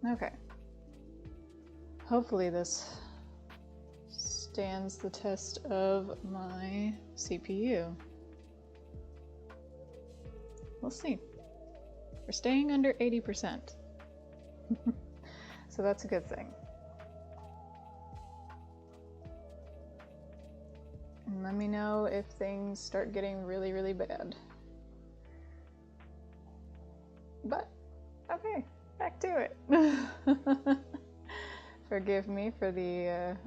Okay. Hopefully this stands the test of my CPU. We'll see. We're staying under 80%. So that's a good thing. And let me know if things start getting really, really bad. But, okay, back to it. Forgive me for the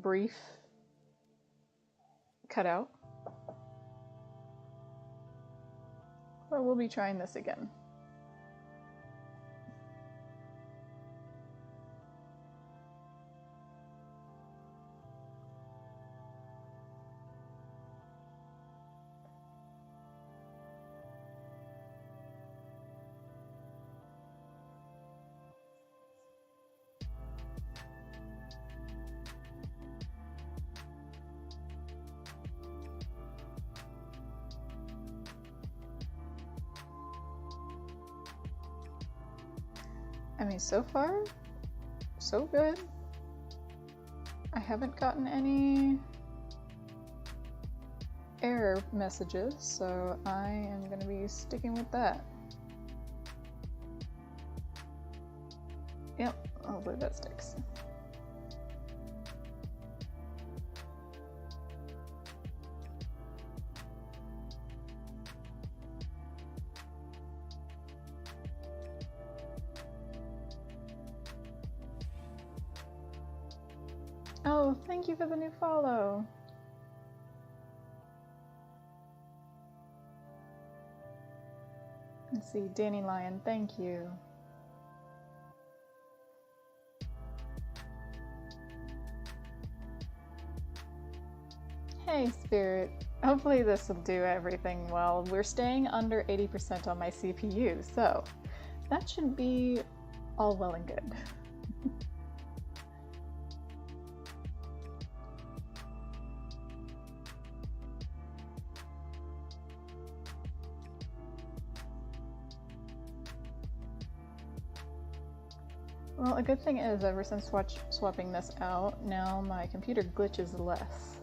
brief cutout. But we'll be trying this again. I mean, so far, so good. I haven't gotten any error messages, so I am going to be sticking with that. Yep, hopefully that sticks. Oh, thank you for the new follow. Let's see, Danny Lion, thank you. Hey, Spirit. Hopefully this will do everything well. We're staying under 80% on my CPU, so that should be all well and good. Well, a good thing is, ever since swapping this out, now my computer glitches less.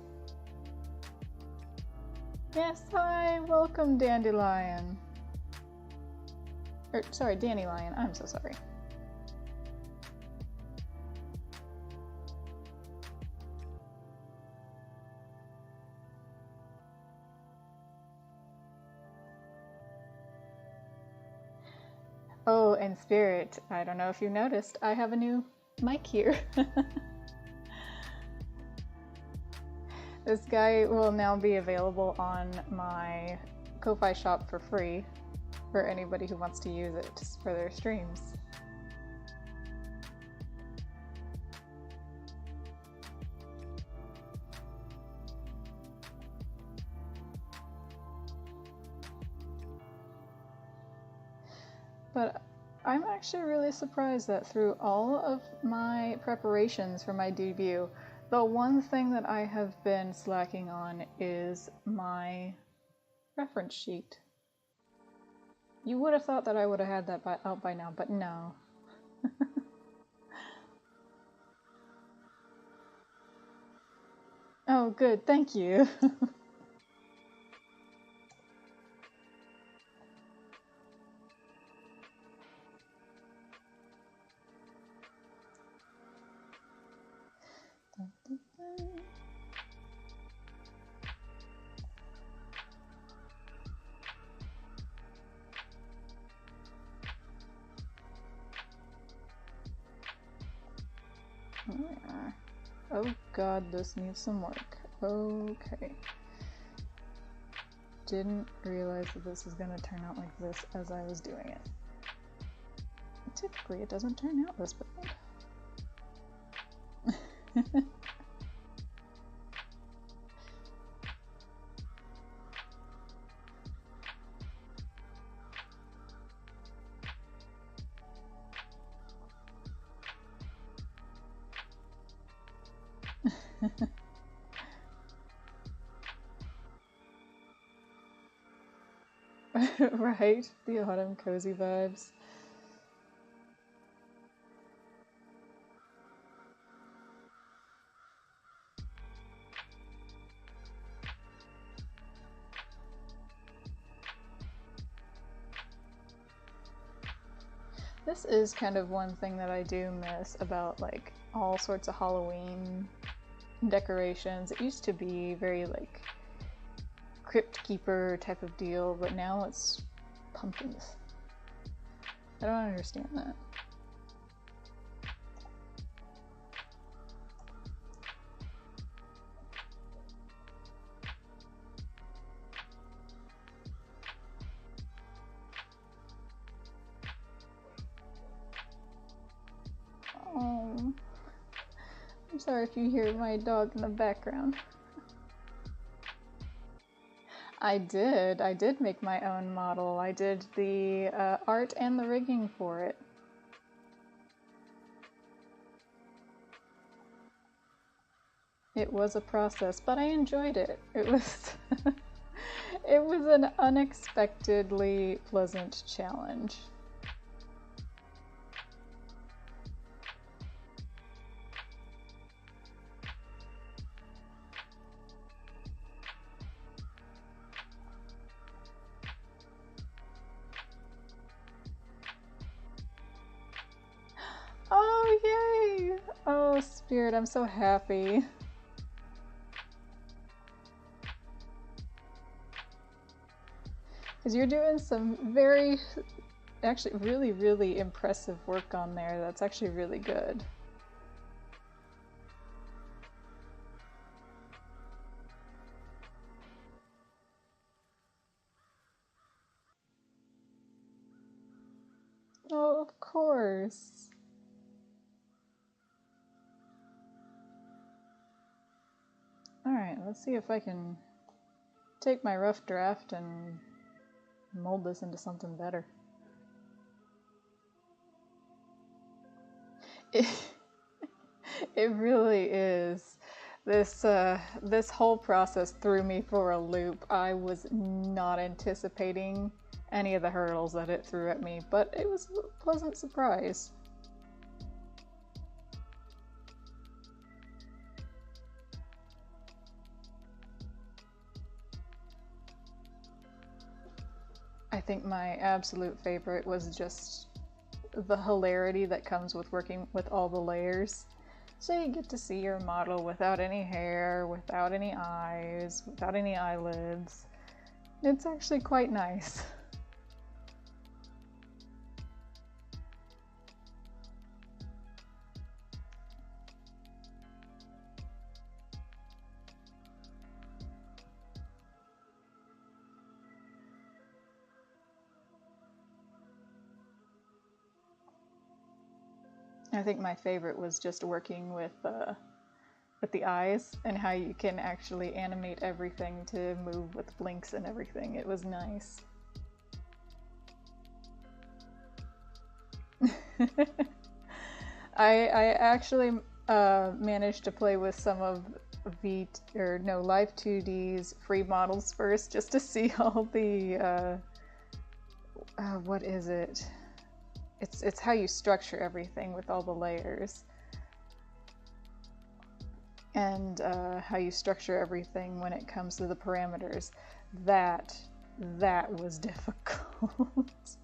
Yes, hi! Welcome, Dandelion! Sorry, Danny Lion, I'm so sorry. Oh, and Spirit, I don't know if you noticed, I have a new mic here. This guy will now be available on my Ko-Fi shop for free for anybody who wants to use it for their streams. But I'm actually really surprised that through all of my preparations for my debut, the one thing that I have been slacking on is my reference sheet. You would have thought that I would have had that out by now, but no. Oh, good, thank you. Oh god, this needs some work. Okay. Didn't realize that this was gonna turn out like this as I was doing it. Typically, it doesn't turn out this bad. Right? The autumn cozy vibes. This is kind of one thing that I do miss about like all sorts of Halloween decorations. It used to be very like Crypt Keeper type of deal, but now it's pumpkins. I don't understand that. Oh, I'm sorry if you hear my dog in the background. I did make my own model. I did the art and the rigging for it. It was a process, but I enjoyed it. It was it was an unexpectedly pleasant challenge. Oh, yay! Oh, Spirit, I'm so happy. Because you're doing some actually really, really impressive work on there. That's actually really good. Oh, of course. Alright, let's see if I can take my rough draft and mold this into something better. It really is. This whole process threw me for a loop. I was not anticipating any of the hurdles that it threw at me, but it was a pleasant surprise. I think my absolute favorite was just the hilarity that comes with working with all the layers. So you get to see your model without any hair, without any eyes, without any eyelids. It's actually quite nice. I think my favorite was just working with the eyes and how you can actually animate everything to move with blinks and everything. It was nice. I actually managed to play with some of Live2D's free models first, just to see all the what is it? It's how you structure everything with all the layers, and how you structure everything when it comes to the parameters. That was difficult.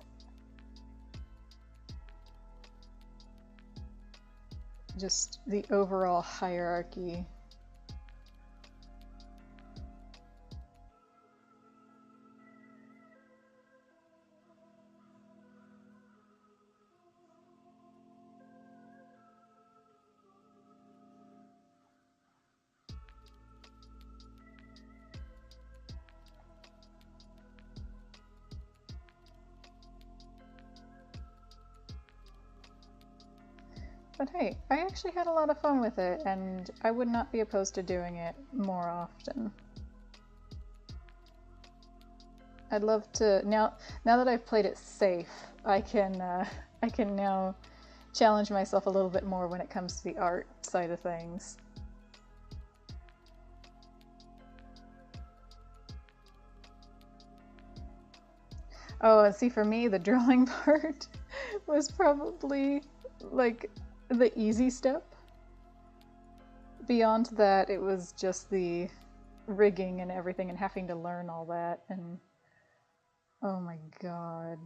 Just the overall hierarchy. But hey, I actually had a lot of fun with it, and I would not be opposed to doing it more often. I'd love to now that I've played it safe, I can now challenge myself a little bit more when it comes to the art side of things. Oh, and see, for me, the drawing part was probably like the easy step. Beyond that, it was just the rigging and everything and having to learn all that, and oh my god.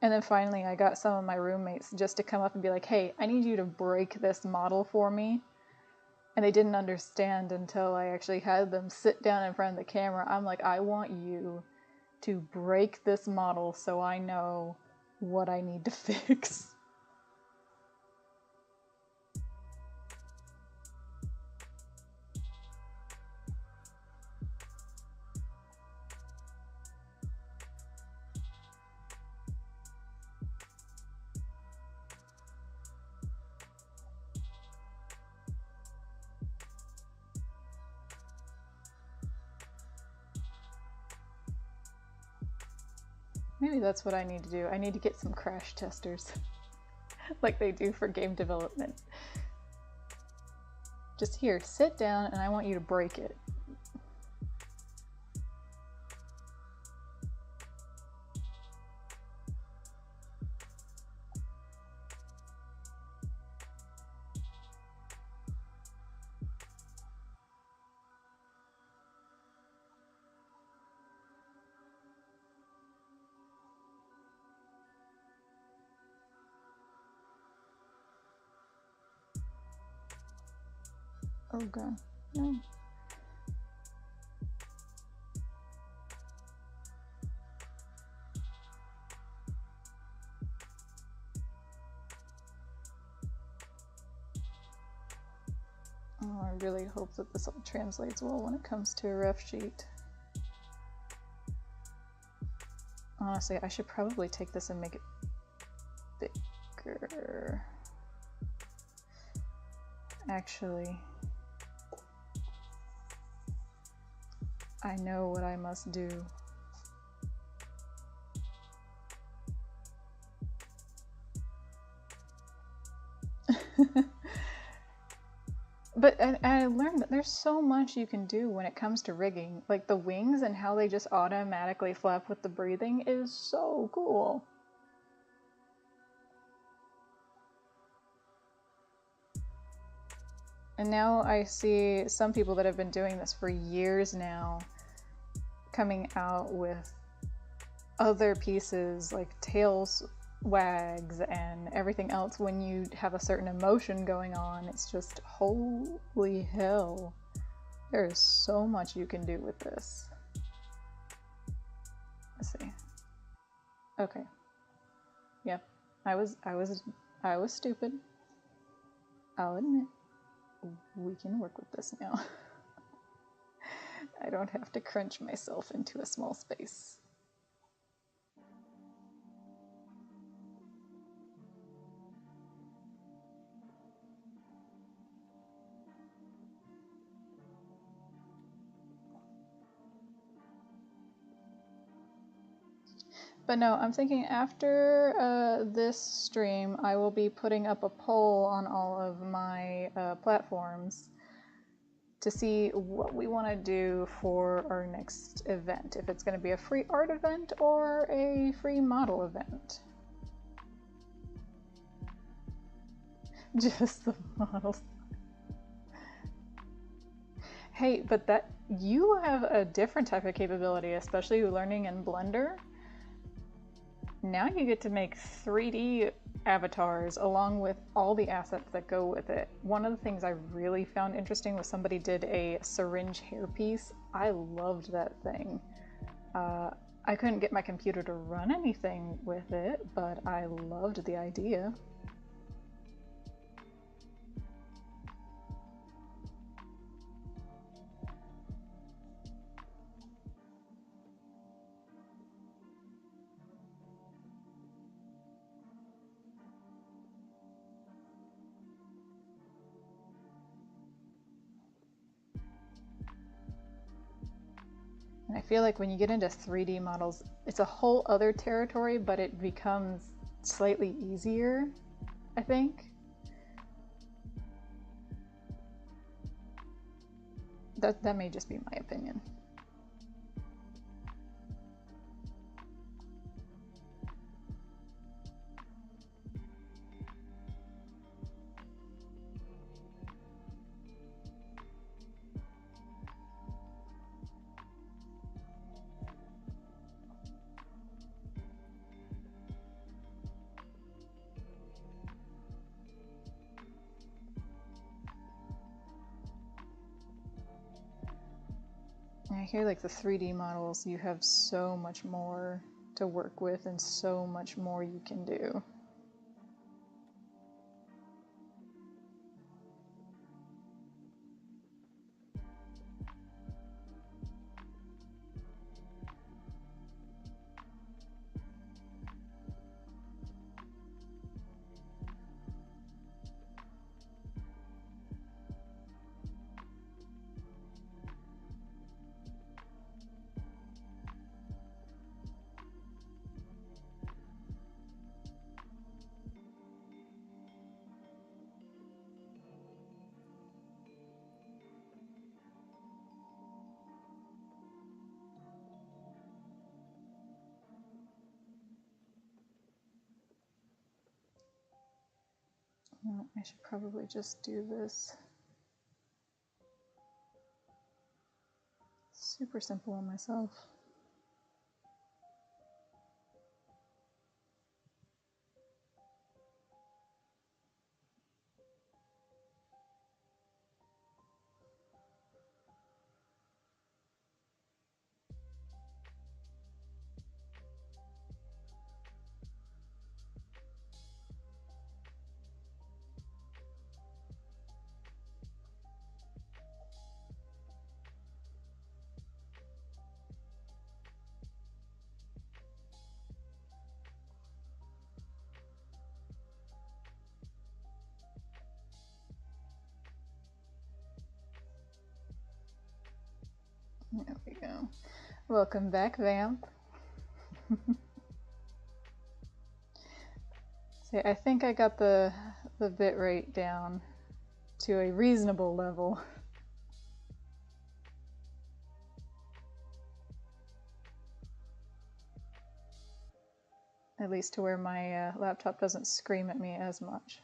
And then finally I got some of my roommates just to come up and be like, hey, I need you to break this model for me. And they didn't understand until I actually had them sit down in front of the camera. I'm like, I want you to break this model so I know what I need to fix. Maybe that's what I need to do. I need to get some crash testers like they do for game development. Just here, sit down and I want you to break it. Oh god, no. Oh, I really hope that this all translates well when it comes to a ref sheet. Honestly, I should probably take this and make it bigger. Actually, I know what I must do. But I learned that there's so much you can do when it comes to rigging. Like the wings and how they just automatically flap with the breathing is so cool. And now I see some people that have been doing this for years now coming out with other pieces like tails wags and everything else when you have a certain emotion going on. It's just holy hell. There is so much you can do with this. Let's see. Okay. Yep. I was stupid. I'll admit. We can work with this now. I don't have to crunch myself into a small space. But no, I'm thinking after this stream, I will be putting up a poll on all of my platforms to see what we want to do for our next event. If it's going to be a free art event or a free model event. Just the models. Hey, but that you have a different type of capability, especially learning in Blender. Now you get to make 3D avatars along with all the assets that go with it. One of the things I really found interesting was somebody did a syringe hairpiece. I loved that thing. I couldn't get my computer to run anything with it, but I loved the idea. And I feel like when you get into 3D models, it's a whole other territory, but it becomes slightly easier, I think. That may just be my opinion. And I hear like the 3D models, you have so much more to work with and so much more you can do. I should probably just do this super simple on myself. There we go. Welcome back, Vamp. See, I think I got the bit rate down to a reasonable level. At least to where my laptop doesn't scream at me as much.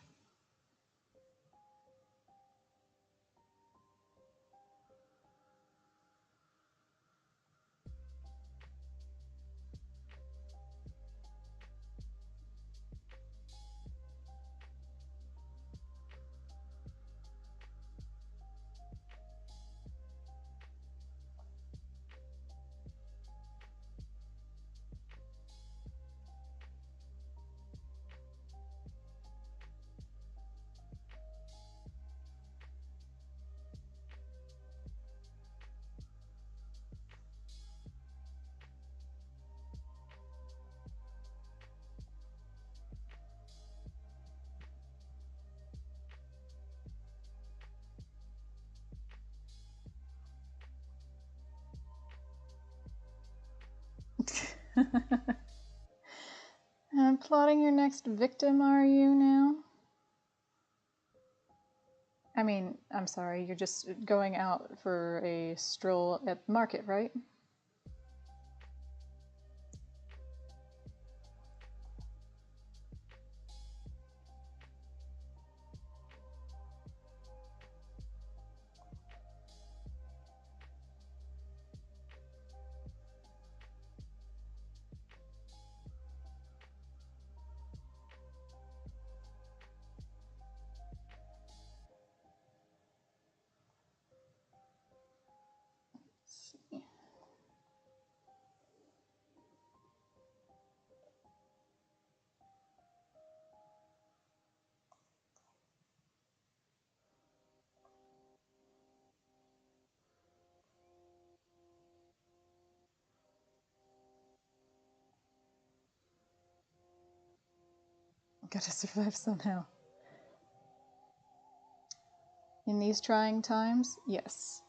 And plotting your next victim, are you now? I mean, I'm sorry, you're just going out for a stroll at the market, right? Gotta survive somehow. In these trying times, yes.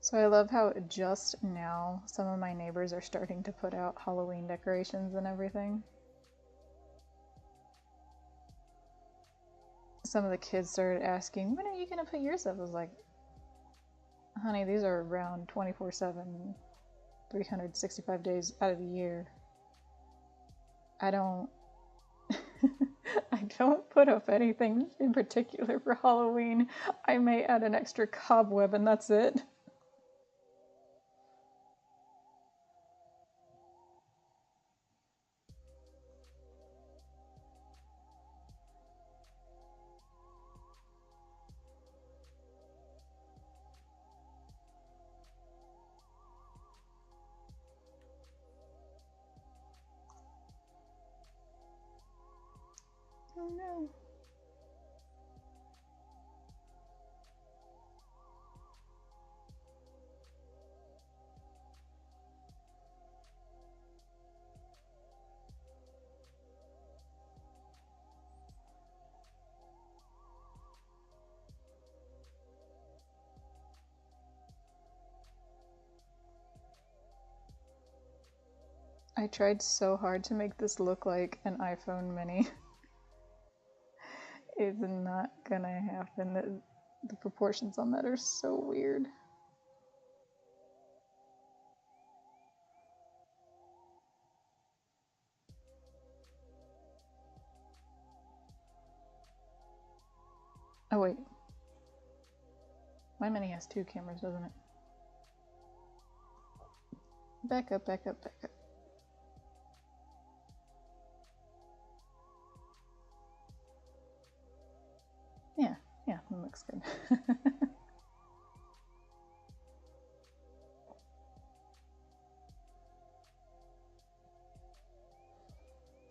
So I love how just now some of my neighbors are starting to put out Halloween decorations and everything. Some of the kids started asking, when are you gonna put yours up? I was like, Honey, these are around 24/7, 365 days out of the year. I don't I don't put up anything in particular for Halloween. I may add an extra cobweb and that's it. Oh no. I tried so hard to make this look like an iPhone mini. It's not gonna happen. The proportions on that are so weird. Oh wait. My mini has 2 cameras, doesn't it? Back up, back up, back up. Yeah, that looks good.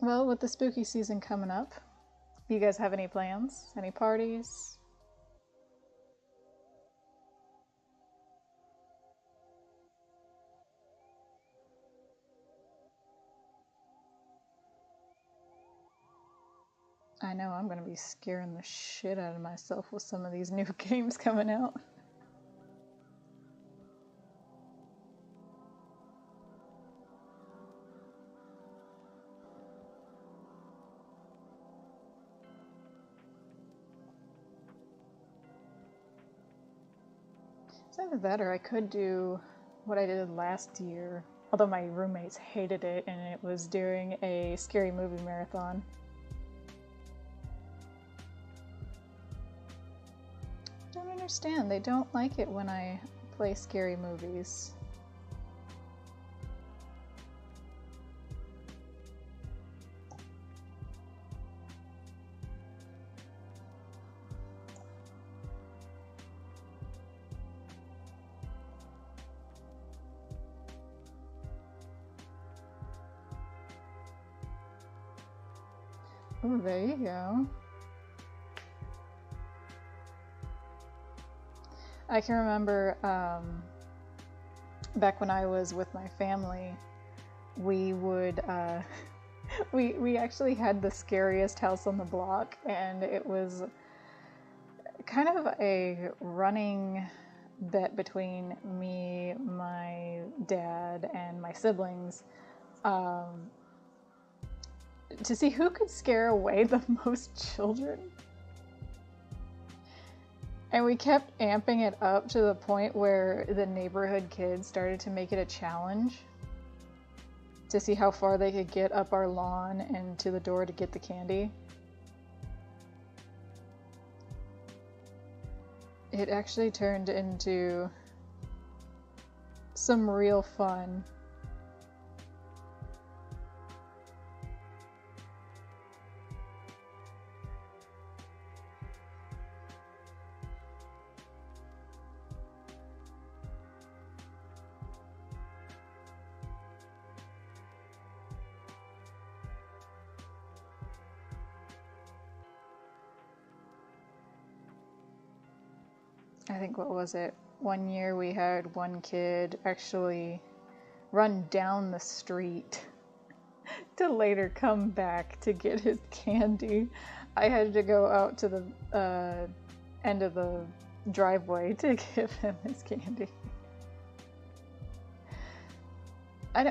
Well, with the spooky season coming up, do you guys have any plans? Any parties? I know I'm gonna be scaring the shit out of myself with some of these new games coming out. It's either that or I could do what I did last year, although my roommates hated it, and it was during a scary movie marathon. I don't understand. They don't like it when I play scary movies. Oh, there you go. I can remember back when I was with my family, we would we actually had the scariest house on the block, and it was kind of a running bet between me, my dad, and my siblings to see who could scare away the most children. And we kept amping it up to the point where the neighborhood kids started to make it a challenge to see how far they could get up our lawn and to the door to get the candy. It actually turned into some real fun. I think, what was it? One year we had one kid actually run down the street to later come back to get his candy. I had to go out to the end of the driveway to give him his candy.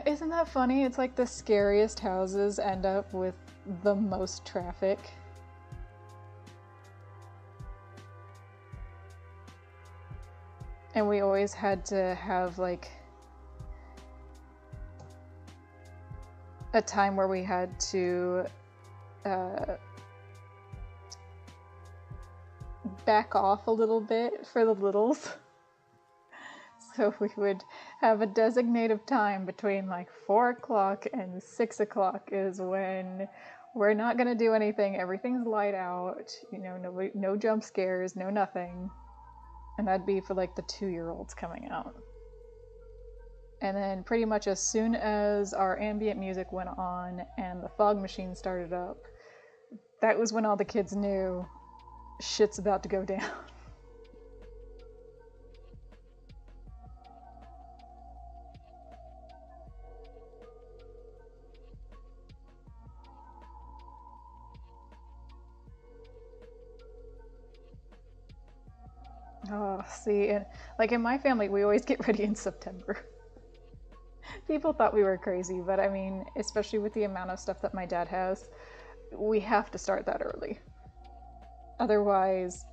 Isn't that funny? It's like the scariest houses end up with the most traffic. And we always had to have like a time where we had to back off a little bit for the littles. So we would have a designated time between like 4 o'clock and 6 o'clock is when we're not gonna do anything. Everything's light out, you know, no jump scares, no nothing. And that'd be for like the 2-year-olds coming out. And then pretty much as soon as our ambient music went on and the fog machine started up, that was when all the kids knew shit's about to go down. Oh, see, and like in my family, we always get ready in September. People thought we were crazy, but I mean, especially with the amount of stuff that my dad has, we have to start that early. Otherwise,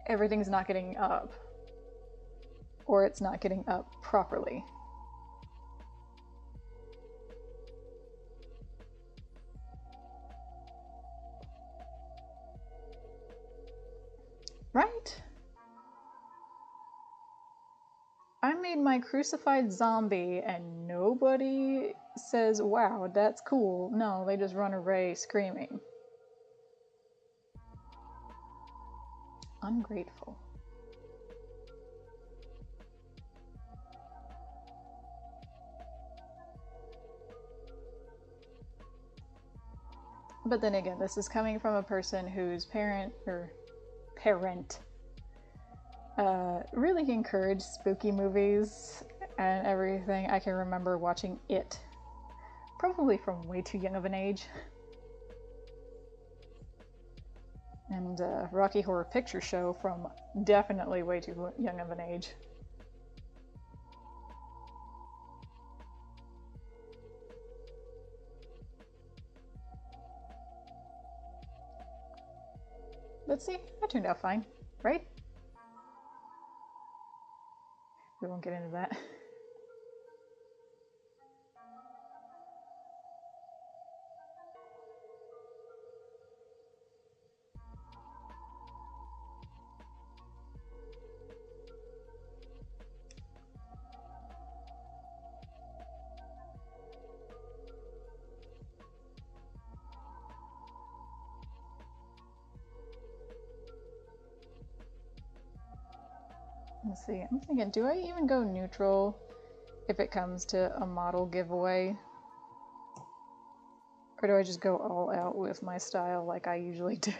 everything's not getting up, or it's not getting up properly. Right? I made my crucified zombie and nobody says, wow, that's cool. No, they just run away screaming. Ungrateful. But then again, this is coming from a person whose parent really encouraged spooky movies and everything. I can remember watching It, probably from way too young of an age. And Rocky Horror Picture Show from definitely way too young of an age. But see, that turned out fine, right? We won't get into that. Let's see, I'm thinking, do I even go neutral if it comes to a model giveaway? Or do I just go all out with my style like I usually do?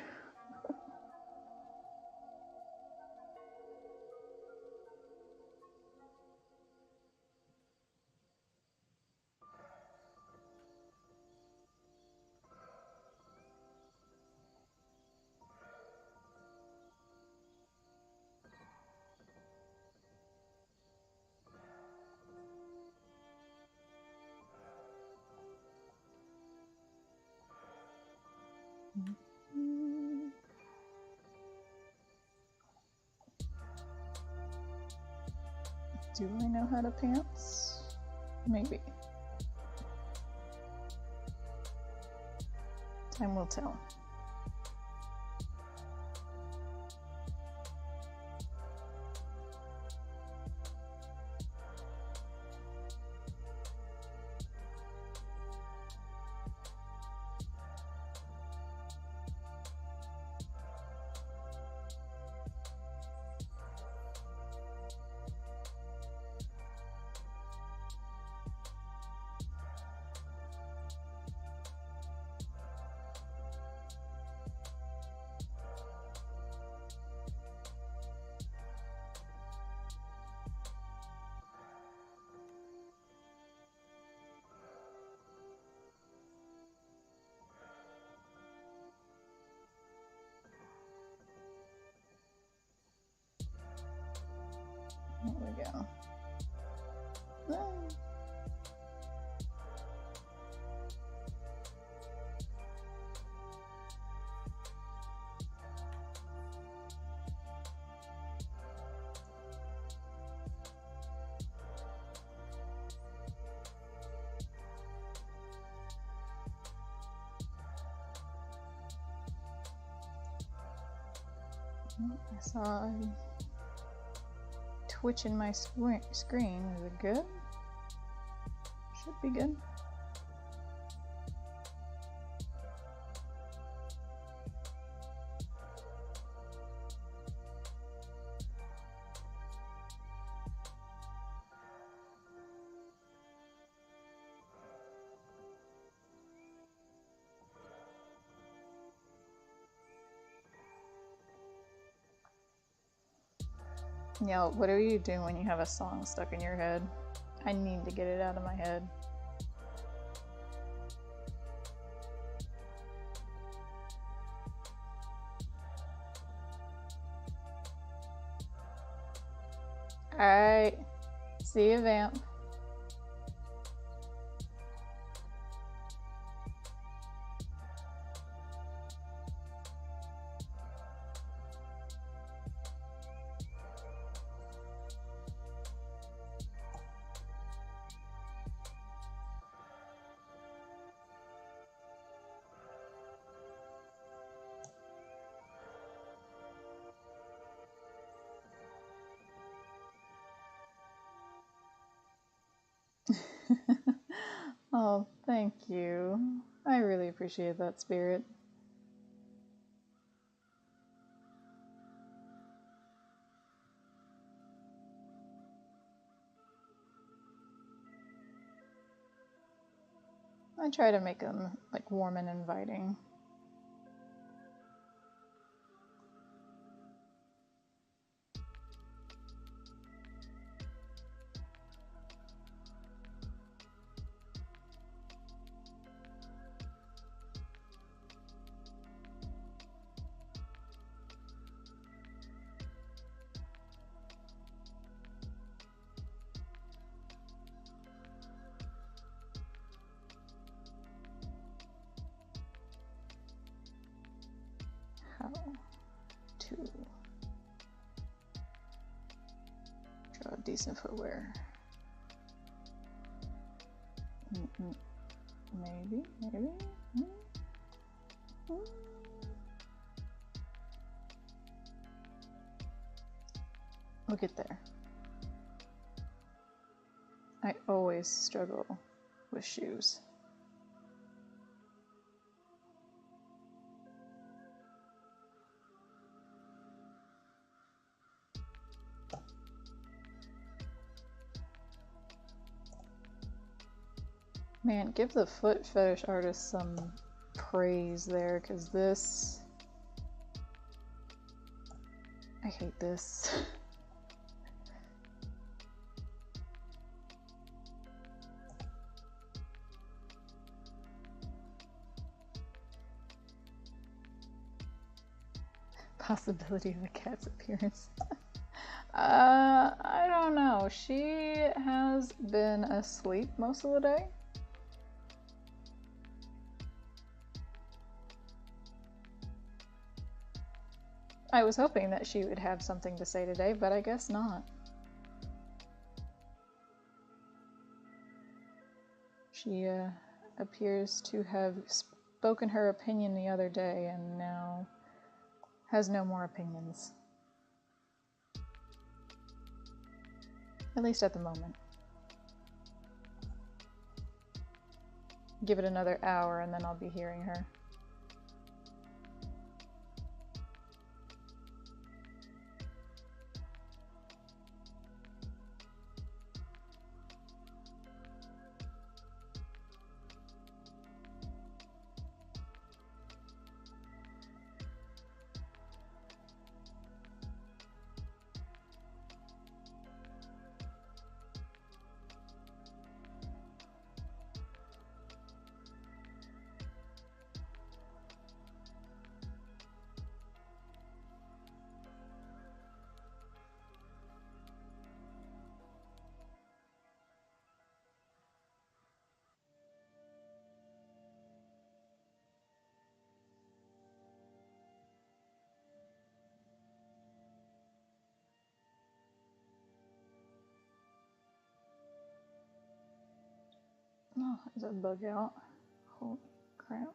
Do I know how to pants? Maybe. Time will tell. There we go. I saw a twitch in my screen. Is it good? Should be good. Yeah, what are you doing when you have a song stuck in your head? I need to get it out of my head. Alright. See you, Vamp. Oh, thank you. I really appreciate that, Spirit. I try to make them like warm and inviting. How to draw decent footwear. Maybe. Look at there. I always struggle with shoes. Man, give the foot fetish artist some praise there, because this... I hate this. Possibility of a cat's appearance. I don't know. She has been asleep most of the day. I was hoping that she would have something to say today, but I guess not. She appears to have spoken her opinion the other day and now has no more opinions. At least at the moment. Give it another hour and then I'll be hearing her. Oh, is that bug out? Holy crap.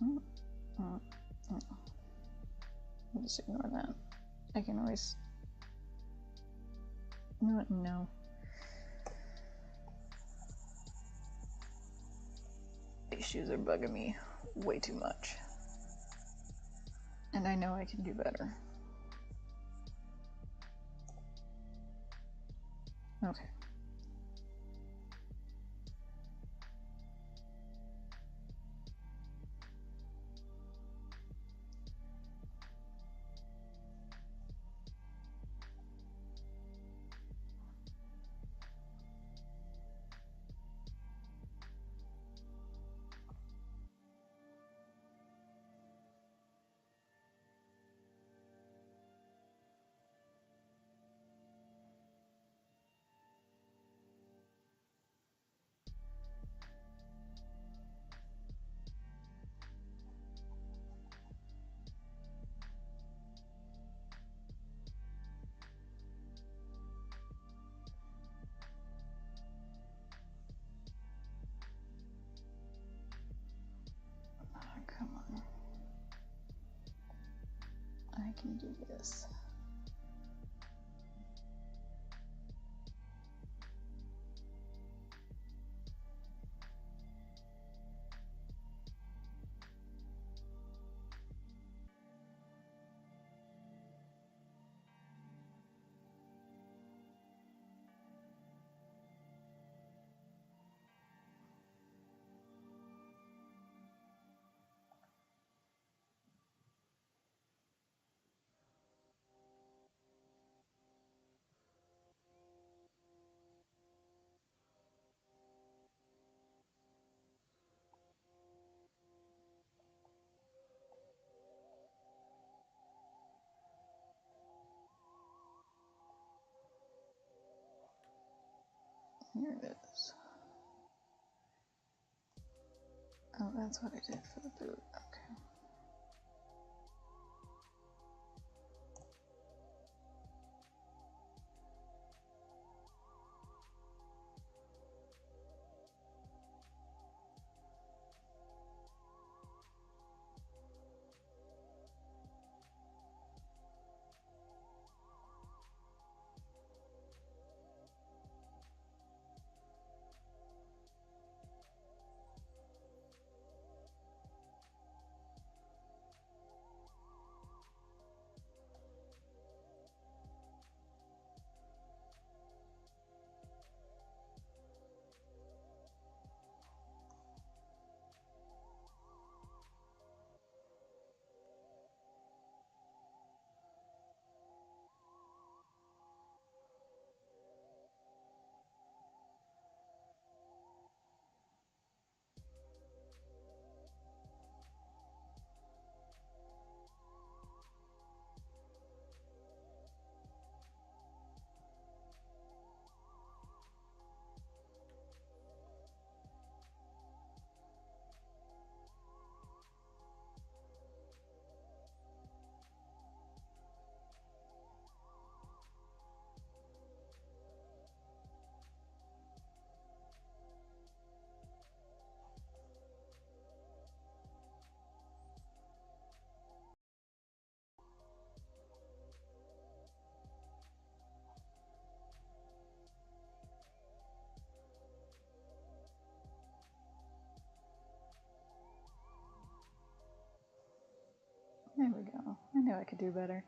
Mm, mm, mm. I'll just ignore that. I can always... You know what? No. These shoes are bugging me way too much. And I know I can do better. Okay. Come on. I can do this. Here it is. Oh, that's what I did for the boot. Okay. There we go. I knew I could do better.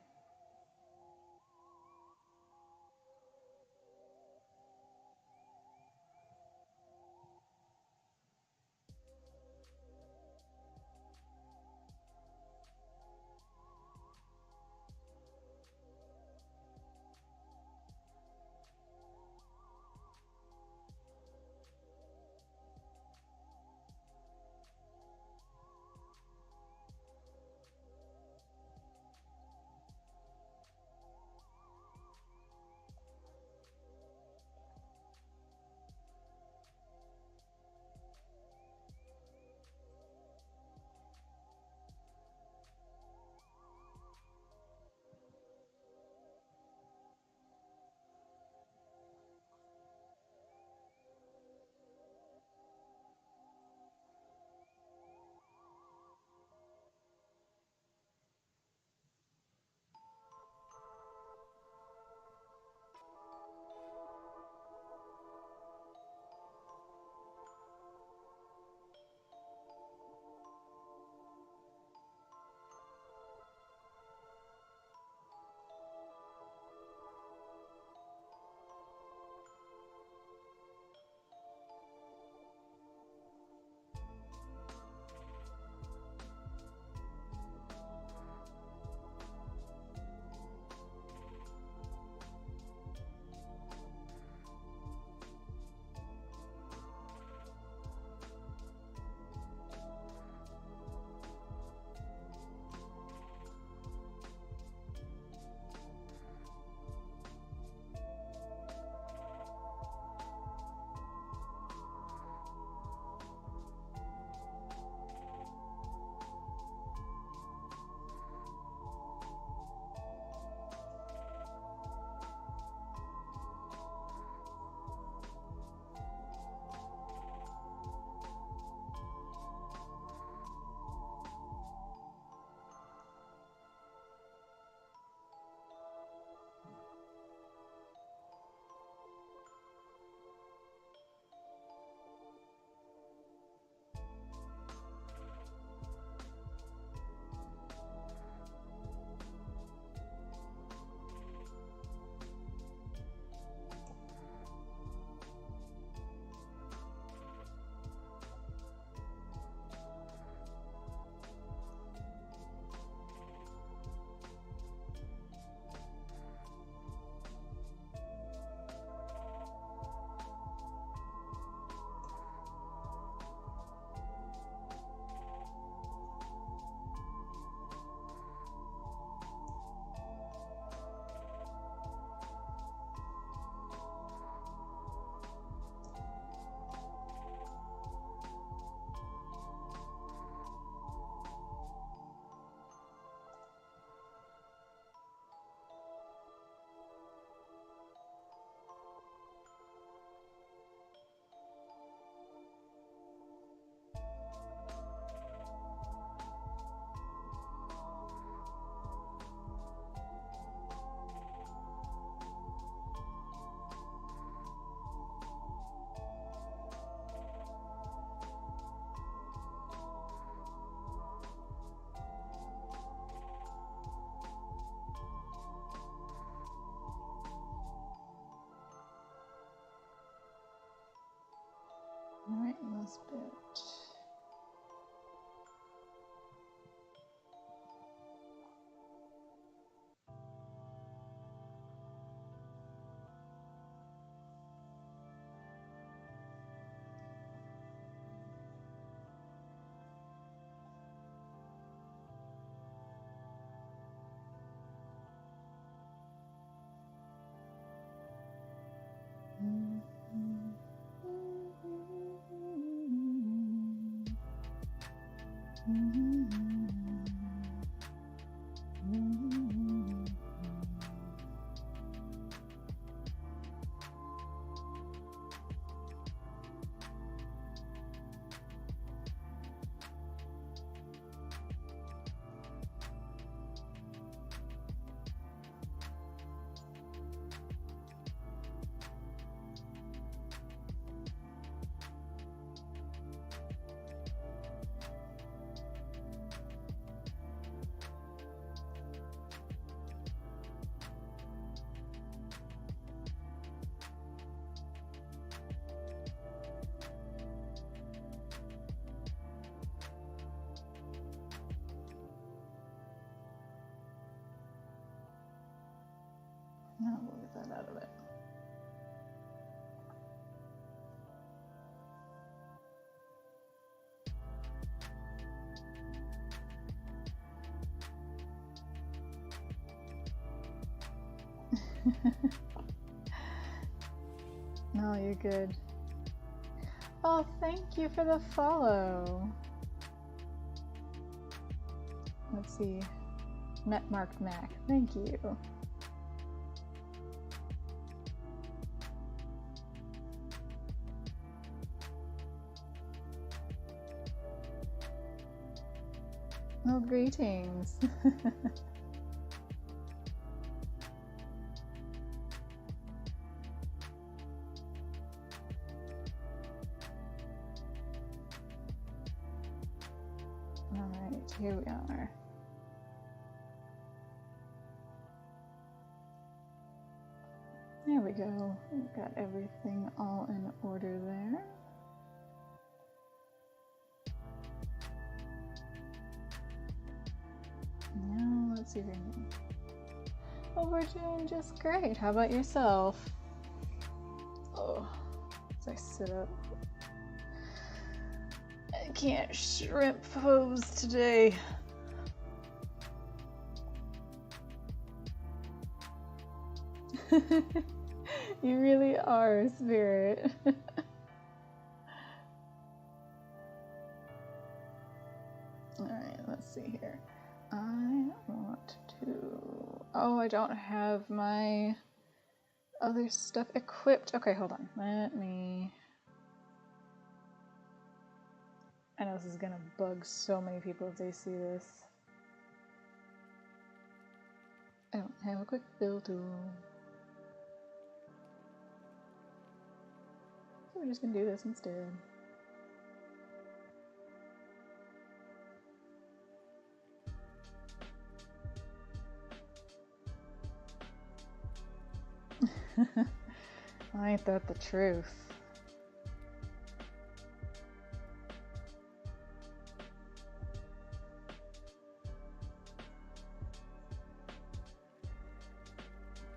No, we'll get that out of it. No, you're good. Oh, thank you for the follow. Let's see. Netmarked Mac. Thank you. Oh, greetings. Alright, here we are. There we go. We've got everything all in order there. Now, let's see your name. Oh, we're doing just great. How about yourself? Oh, as I sit up. I can't shrimp pose today. You really are, Spirit. Alright, let's see here. I want to... Oh, I don't have my other stuff equipped. Okay, hold on. Let me... I know this is gonna bug so many people if they see this. I don't have a quick fill tool. So we're just gonna do this instead. Ain't that the truth?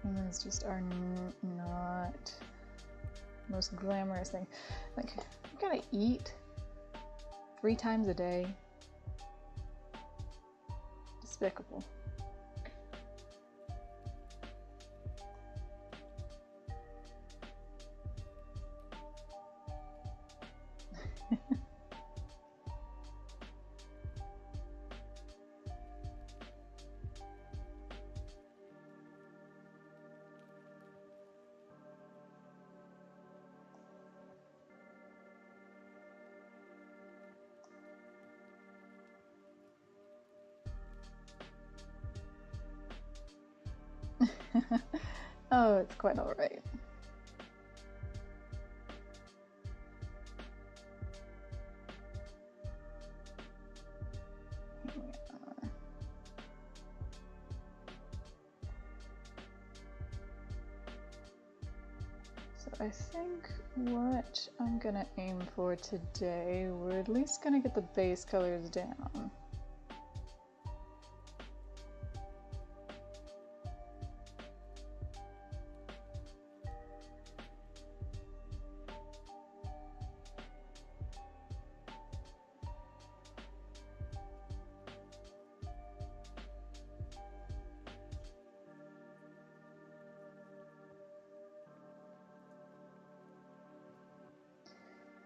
Humans just are not the most glamorous thing. Like, you gotta eat 3 times a day. Despicable. Oh, it's quite alright. So I think what I'm gonna aim for today, we're at least gonna get the base colors down.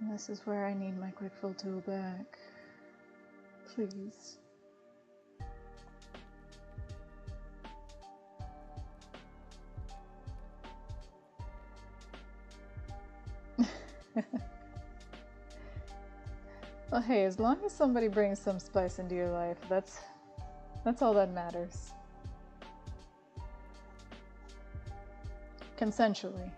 And this is where I need my quick fill tool back. Please. Well, hey, as long as somebody brings some spice into your life, that's all that matters. Consensually.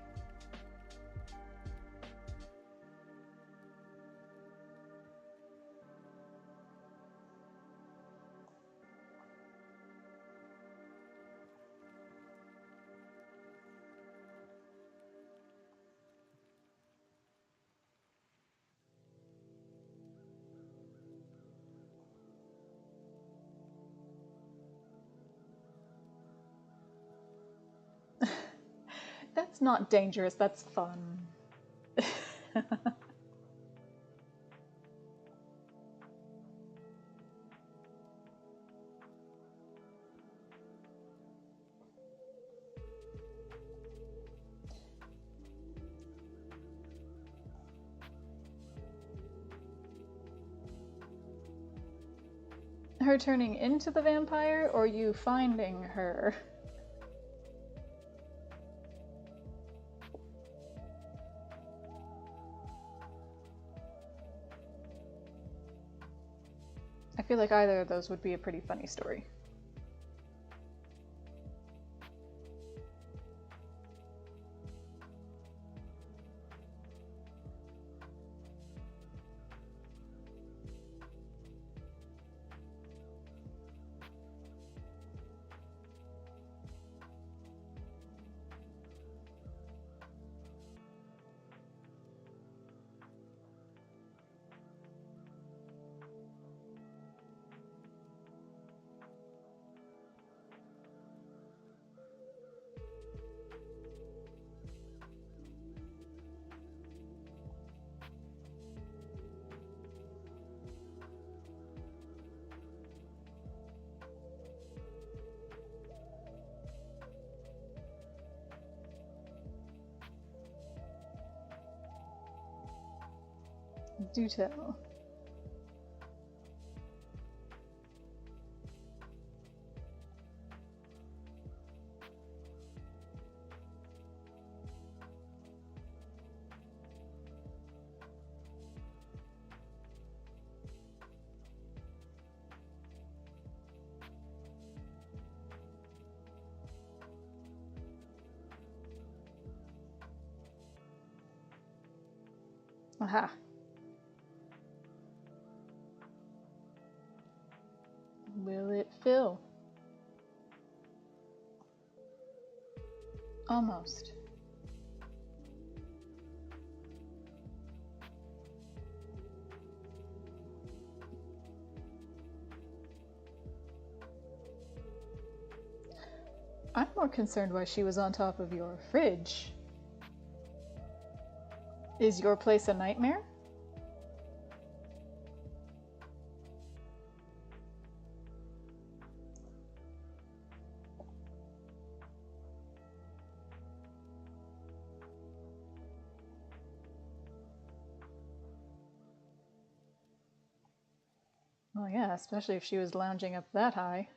That's not dangerous, that's fun. Her turning into the vampire, or you finding her? I feel like either of those would be a pretty funny story. Do tell. Aha. Will it fill? Almost. I'm more concerned why she was on top of your fridge. Is your place a nightmare? Well, yeah, especially if she was lounging up that high.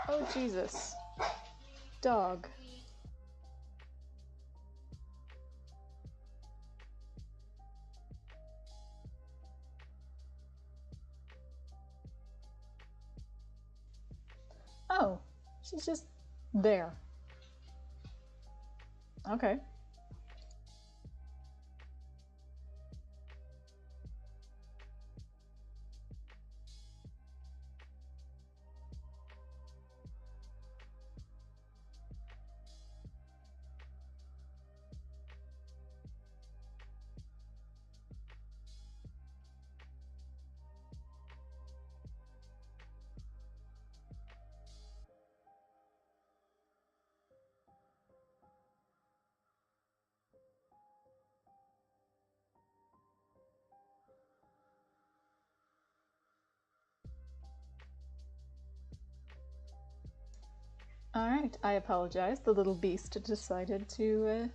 Oh, Jesus. Dog. Oh, she's just there. Okay. Alright, I apologize. The little beast decided to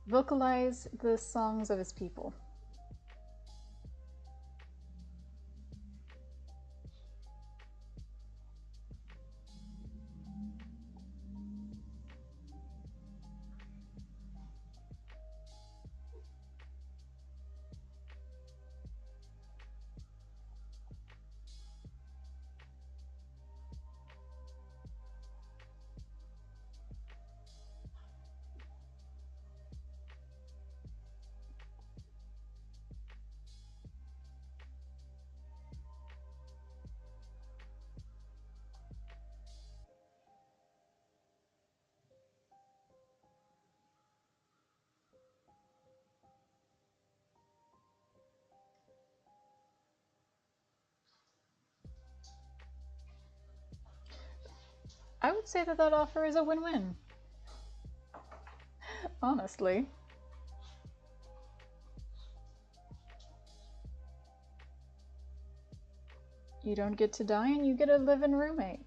vocalize the songs of his people. I would say that that offer is a win-win. Honestly. You don't get to die and you get a live-in roommate.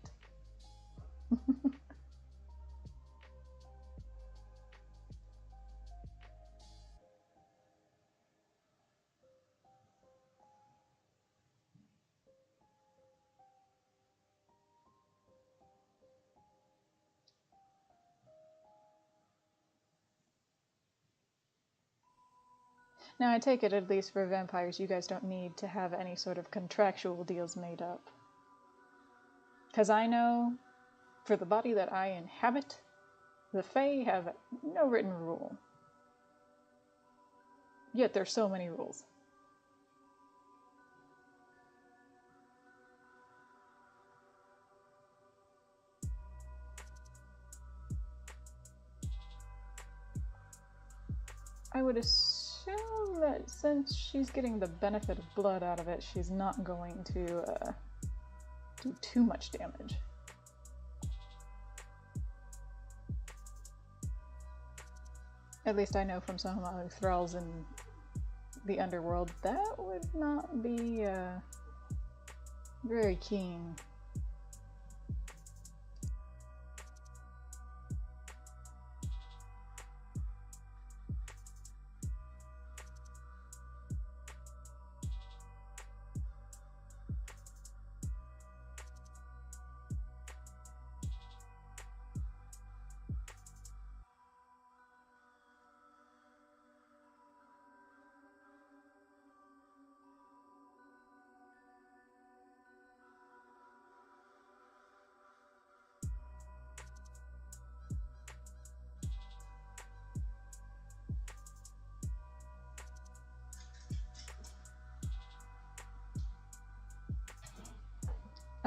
Now, I take it, at least for vampires, you guys don't need to have any sort of contractual deals made up. Because I know, for the body that I inhabit, the Fae have no written rule. Yet there's so many rules. I would assume that since she's getting the benefit of blood out of it, she's not going to do too much damage. At least I know from some of my other thralls in the underworld, that would not be very keen.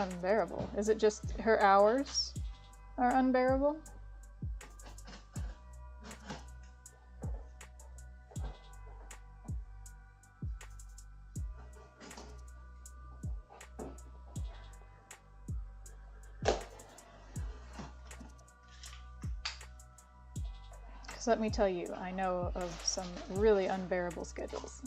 Unbearable. Is it just her hours are unbearable? Because let me tell you, I know of some really unbearable schedules.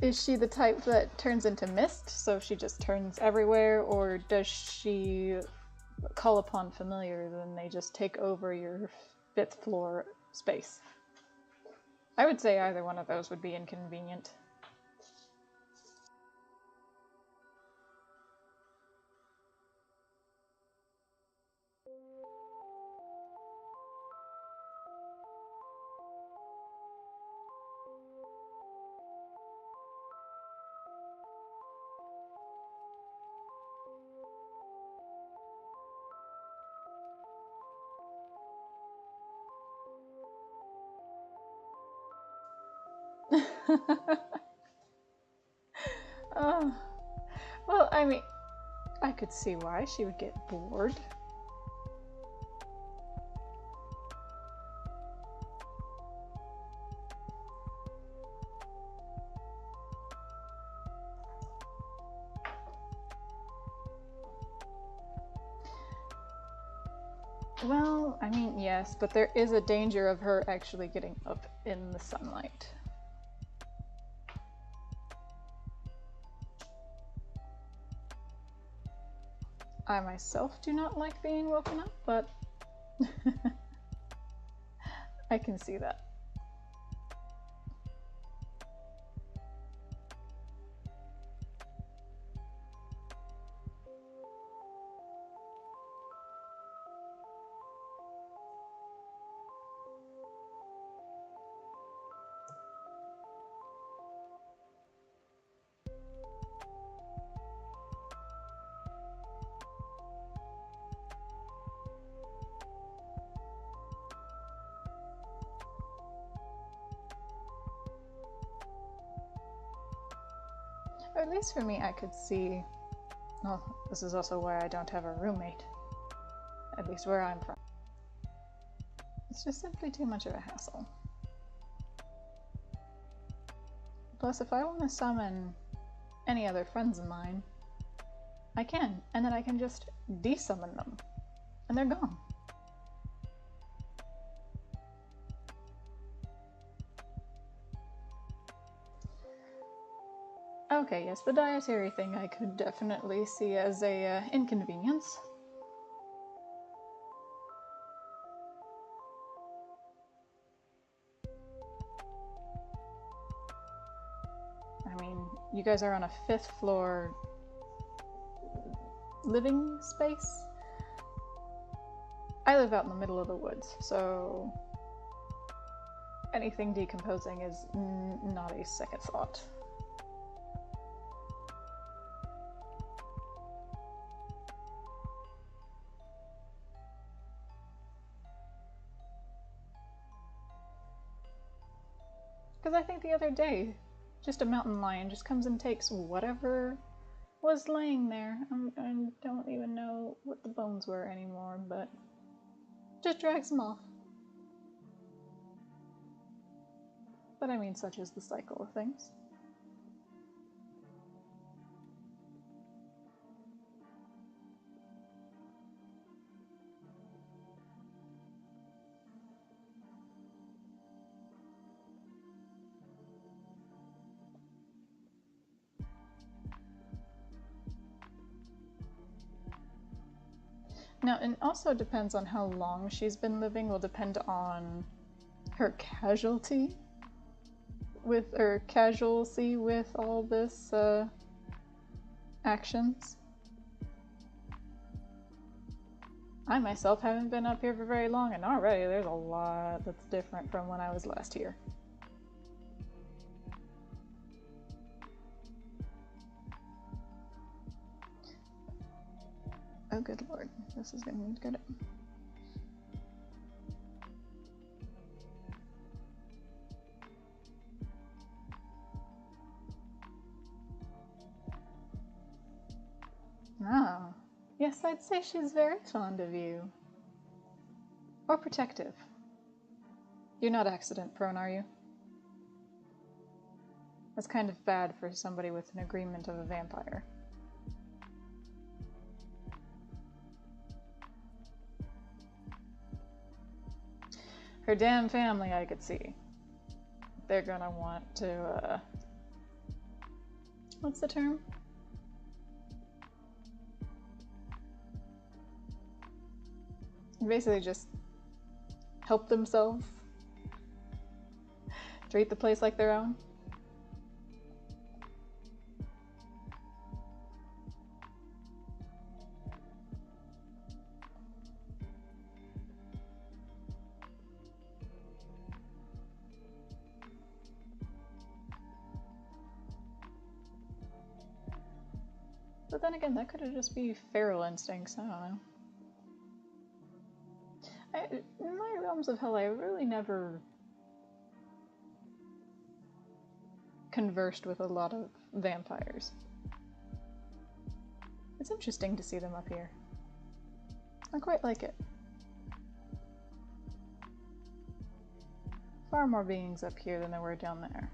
Is she the type that turns into mist, so she just turns everywhere, or does she call upon familiars and they just take over your 5th floor space? I would say either one of those would be inconvenient. Oh, well, I mean, I could see why she would get bored. Well, I mean, yes, but there is a danger of her actually getting up in the sunlight. I myself do not like being woken up, but I can see that. Or at least for me, I could see. Well, this is also why I don't have a roommate. At least where I'm from. It's just simply too much of a hassle. Plus, if I want to summon any other friends of mine, I can, and then I can just desummon them, and they're gone. Okay, yes, the dietary thing I could definitely see as a inconvenience. I mean, you guys are on a 5th floor living space? I live out in the middle of the woods, so anything decomposing is not a second thought. Because I think the other day, just a mountain lion just comes and takes whatever was laying there. I don't even know what the bones were anymore, but just drags them off. But I mean, such is the cycle of things. Now, it also depends on how long she's been living, will depend on her casualty with all this actions. I myself haven't been up here for very long, and already there's a lot that's different from when I was last here. Oh good lord, this is gonna need to go down. Oh, yes, I'd say she's very fond of you. Or protective. You're not accident prone, are you? That's kind of bad for somebody with an agreement of a vampire. Her damn family, I could see. They're gonna want to, what's the term? Basically just help themselves. Treat the place like their own. But then again, that could just be feral instincts, I don't know. In my realms of hell, I really never conversed with a lot of vampires. It's interesting to see them up here. I quite like it. Far more beings up here than there were down there.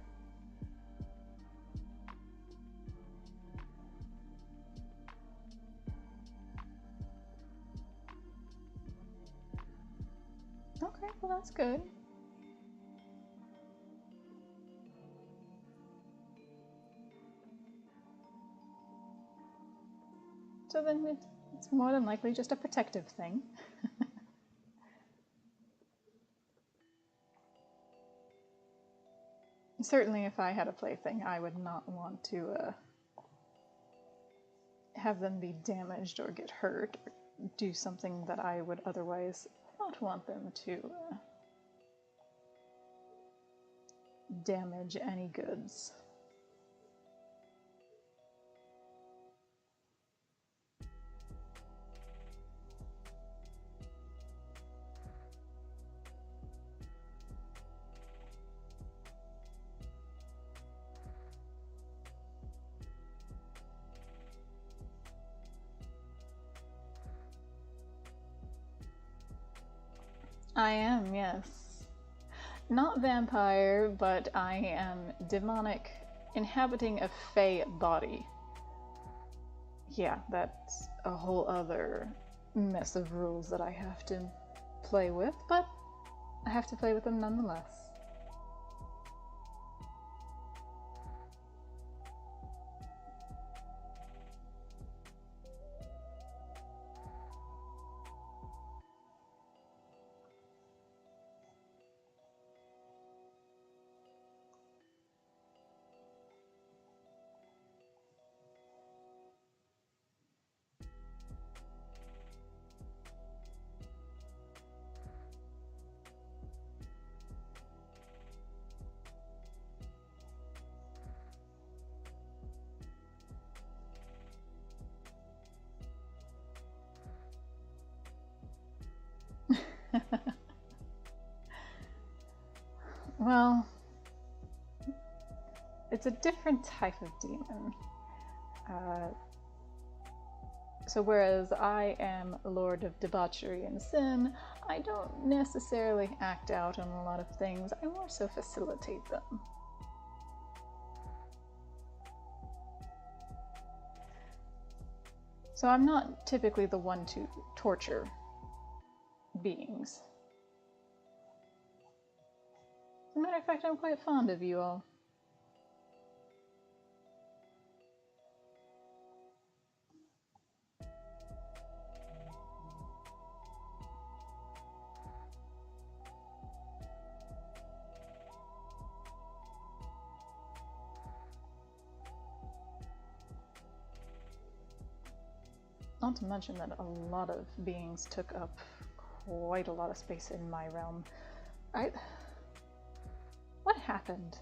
Okay, well that's good. So then it's more than likely just a protective thing. Certainly if I had a plaything, I would not want to have them be damaged or get hurt or do something that I would otherwise not want them to damage any goods. I am, yes. Not vampire, but I am demonic, inhabiting a fey body. Yeah, that's a whole other mess of rules that I have to play with, but I have to play with them nonetheless. Well, it's a different type of demon. So whereas I am Lord of Debauchery and Sin, I don't necessarily act out on a lot of things, I more so facilitate them. So I'm not typically the one to torture beings. As a matter of fact, I'm quite fond of you all. Not to mention that a lot of beings took up quite a lot of space in my realm. What happened?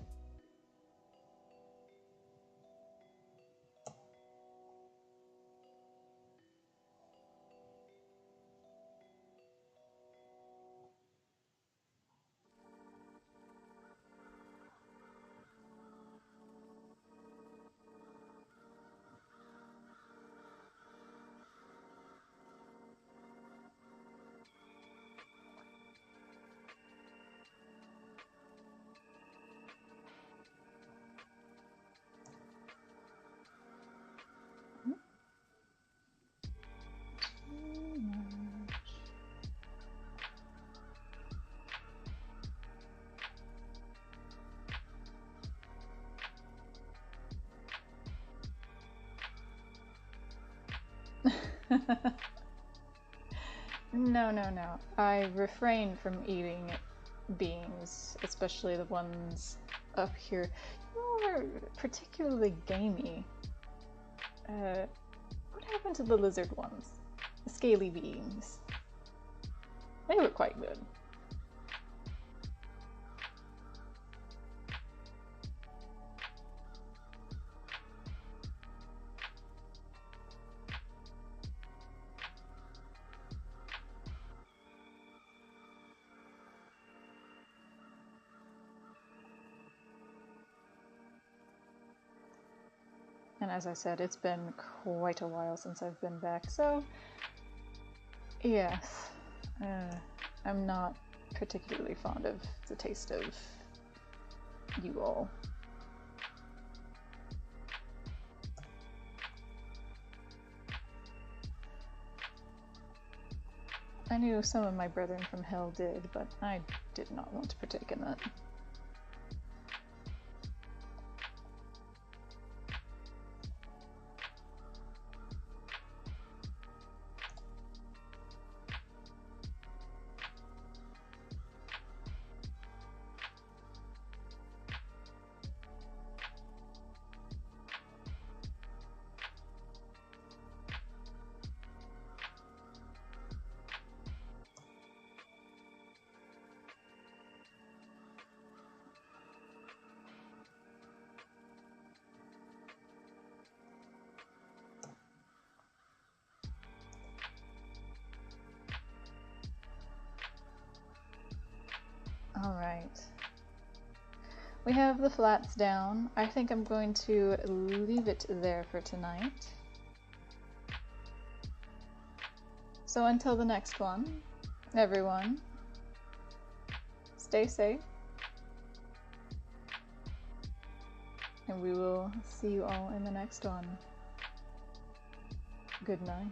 No. I refrain from eating beings, especially the ones up here. You all are particularly gamey. What happened to the lizard ones? The scaly beings. They were quite good. And as I said, it's been quite a while since I've been back, so yes, I'm not particularly fond of the taste of you all. I knew some of my brethren from hell did, but I did not want to partake in that. Alright. We have the flats down. I think I'm going to leave it there for tonight. So until the next one, everyone, stay safe. And we will see you all in the next one. Good night.